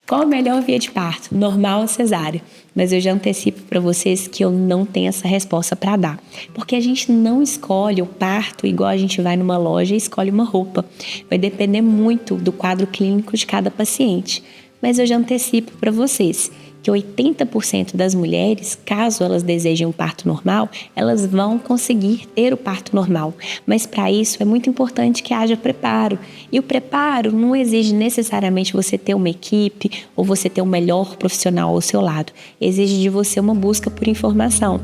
Qual a melhor via de parto? Normal ou cesárea? Mas eu já antecipo para vocês que eu não tenho essa resposta para dar. Porque a gente não escolhe o parto igual a gente vai numa loja e escolhe uma roupa. Vai depender muito do quadro clínico de cada paciente. Mas eu já antecipo para vocês que 80% das mulheres, caso elas desejem um parto normal, elas vão conseguir ter o parto normal. Mas para isso é muito importante que haja preparo. E o preparo não exige necessariamente você ter uma equipe ou você ter um melhor profissional ao seu lado. Exige de você uma busca por informação.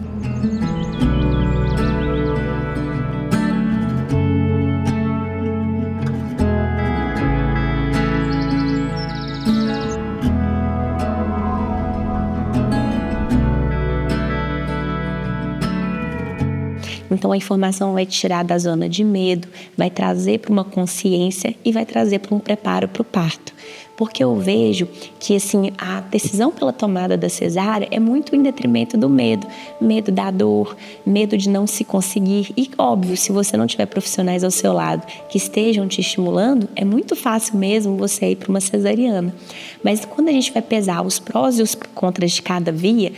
Então a informação vai te tirar da zona de medo, vai trazer para uma consciência e vai trazer para um preparo para o parto. Porque eu vejo que assim, a decisão pela tomada da cesárea é muito em detrimento do medo. Medo da dor, medo de não se conseguir. E óbvio, se você não tiver profissionais ao seu lado que estejam te estimulando, é muito fácil mesmo você ir para uma cesariana. Mas quando a gente vai pesar os prós e os contras de cada via,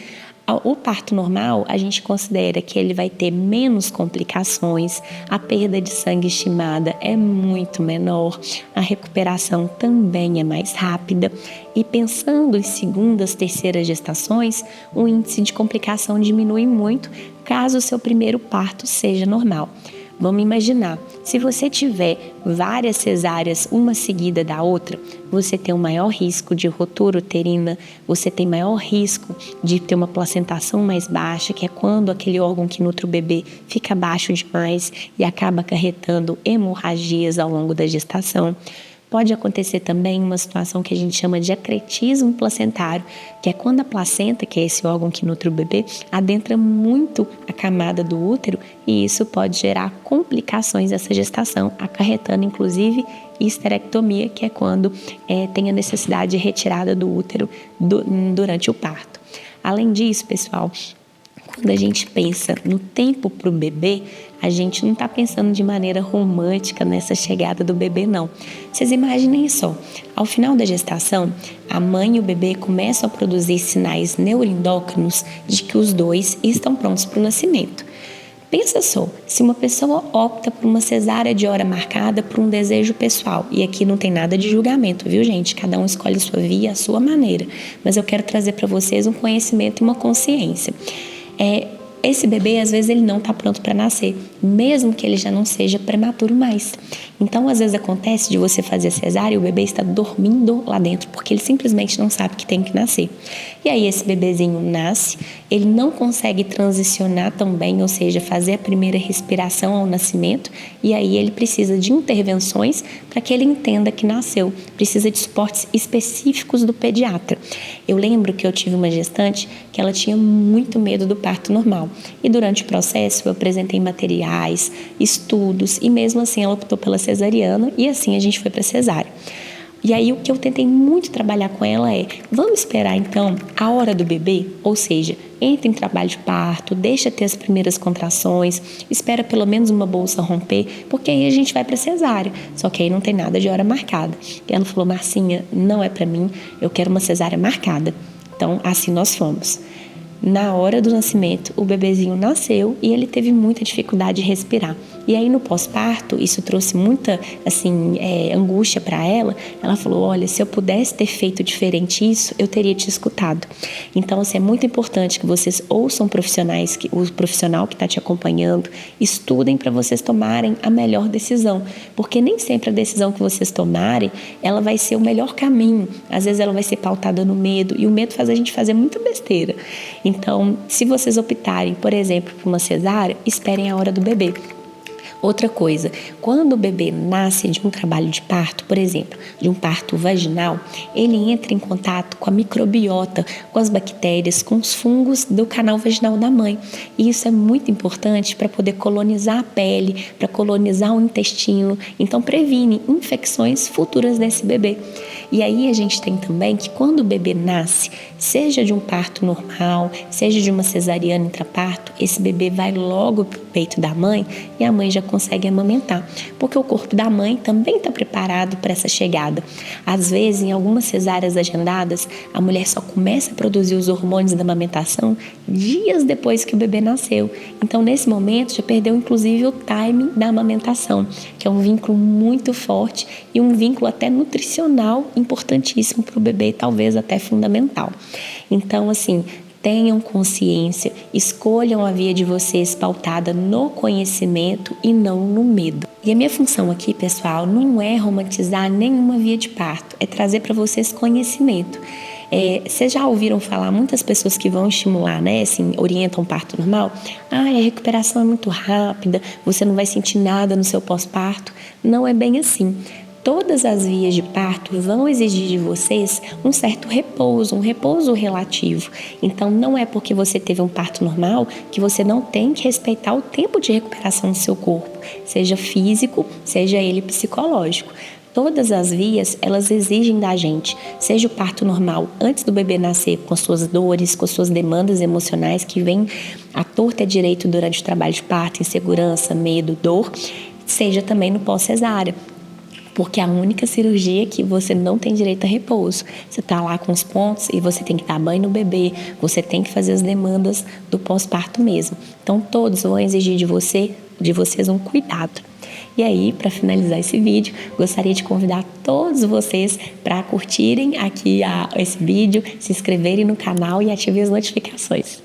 o parto normal, a gente considera que ele vai ter menos complicações, a perda de sangue estimada é muito menor, a recuperação também é mais rápida e pensando em segundas, terceiras gestações, o índice de complicação diminui muito caso o seu primeiro parto seja normal. Vamos imaginar, se você tiver várias cesáreas, uma seguida da outra, você tem um maior risco de rotura uterina, você tem maior risco de ter uma placentação mais baixa, que é quando aquele órgão que nutre o bebê fica baixo demais e acaba acarretando hemorragias ao longo da gestação. Pode acontecer também uma situação que a gente chama de acretismo placentário, que é quando a placenta, que é esse órgão que nutre o bebê, adentra muito a camada do útero e isso pode gerar complicações dessa gestação, acarretando inclusive histerectomia, que é quando tem a necessidade de retirada do útero durante o parto. Além disso, pessoal, quando a gente pensa no tempo para o bebê, a gente não está pensando de maneira romântica nessa chegada do bebê, não. Vocês imaginem só, ao final da gestação, a mãe e o bebê começam a produzir sinais neuroendócrinos de que os dois estão prontos para o nascimento. Pensa só, se uma pessoa opta por uma cesárea de hora marcada por um desejo pessoal, e aqui não tem nada de julgamento, viu gente? Cada um escolhe a sua via, a sua maneira, mas eu quero trazer para vocês um conhecimento e uma consciência. Esse bebê, às vezes, ele não está pronto para nascer, mesmo que ele já não seja prematuro mais. Então, às vezes, acontece de você fazer cesárea e o bebê está dormindo lá dentro, porque ele simplesmente não sabe que tem que nascer. E aí, esse bebezinho nasce, ele não consegue transicionar tão bem, ou seja, fazer a primeira respiração ao nascimento, e aí ele precisa de intervenções para que ele entenda que nasceu. Precisa de suportes específicos do pediatra. Eu lembro que eu tive uma gestante que ela tinha muito medo do parto normal. E durante o processo eu apresentei materiais, estudos e mesmo assim ela optou pela cesariana e assim a gente foi para cesárea. E aí o que eu tentei muito trabalhar com ela vamos esperar então a hora do bebê, ou seja, entra em trabalho de parto, deixa ter as primeiras contrações, espera pelo menos uma bolsa romper, porque aí a gente vai para cesárea, só que aí não tem nada de hora marcada. E ela falou, Marcinha, não é para mim, eu quero uma cesárea marcada. Então assim nós fomos. Na hora do nascimento, o bebezinho nasceu e ele teve muita dificuldade de respirar. E aí no pós-parto, isso trouxe muita angústia para ela. Ela falou, olha, se eu pudesse ter feito diferente isso, eu teria te escutado. Então, é muito importante que vocês ouçam profissionais, o profissional que está te acompanhando, estudem para vocês tomarem a melhor decisão. Porque nem sempre a decisão que vocês tomarem, ela vai ser o melhor caminho. Às vezes ela vai ser pautada no medo e o medo faz a gente fazer muita besteira. Então, se vocês optarem, por exemplo, por uma cesárea, esperem a hora do bebê. Outra coisa, quando o bebê nasce de um trabalho de parto, por exemplo, de um parto vaginal, ele entra em contato com a microbiota, com as bactérias, com os fungos do canal vaginal da mãe. E isso é muito importante para poder colonizar a pele, para colonizar o intestino, então previne infecções futuras desse bebê. E aí a gente tem também que quando o bebê nasce, seja de um parto normal, seja de uma cesariana intraparto, esse bebê vai logo para o peito da mãe e a mãe já consegue amamentar, porque o corpo da mãe também está preparado para essa chegada. Às vezes, em algumas cesáreas agendadas, a mulher só começa a produzir os hormônios da amamentação dias depois que o bebê nasceu. Então, nesse momento, já perdeu inclusive o timing da amamentação, que é um vínculo muito forte e um vínculo até nutricional importantíssimo para o bebê, talvez até fundamental. Então, assim, tenham consciência, escolham a via de vocês pautada no conhecimento e não no medo. E a minha função aqui, pessoal, não é romantizar nenhuma via de parto, é trazer para vocês conhecimento. Vocês já ouviram falar, muitas pessoas que vão estimular, né, assim, orientam parto normal, a recuperação é muito rápida, você não vai sentir nada no seu pós-parto. Não é bem assim. Todas as vias de parto vão exigir de vocês um certo repouso, um repouso relativo. Então, não é porque você teve um parto normal que você não tem que respeitar o tempo de recuperação do seu corpo, seja físico, seja ele psicológico. Todas as vias, elas exigem da gente, seja o parto normal antes do bebê nascer, com as suas dores, com as suas demandas emocionais que vêm à torta e à direito durante o trabalho de parto, insegurança, medo, dor, seja também no pós-cesárea. Porque é a única cirurgia que você não tem direito a repouso. Você está lá com os pontos e você tem que dar banho no bebê, você tem que fazer as demandas do pós-parto mesmo. Então, todos vão exigir de vocês um cuidado. E aí, para finalizar esse vídeo, gostaria de convidar todos vocês para curtirem aqui esse vídeo, se inscreverem no canal e ativarem as notificações.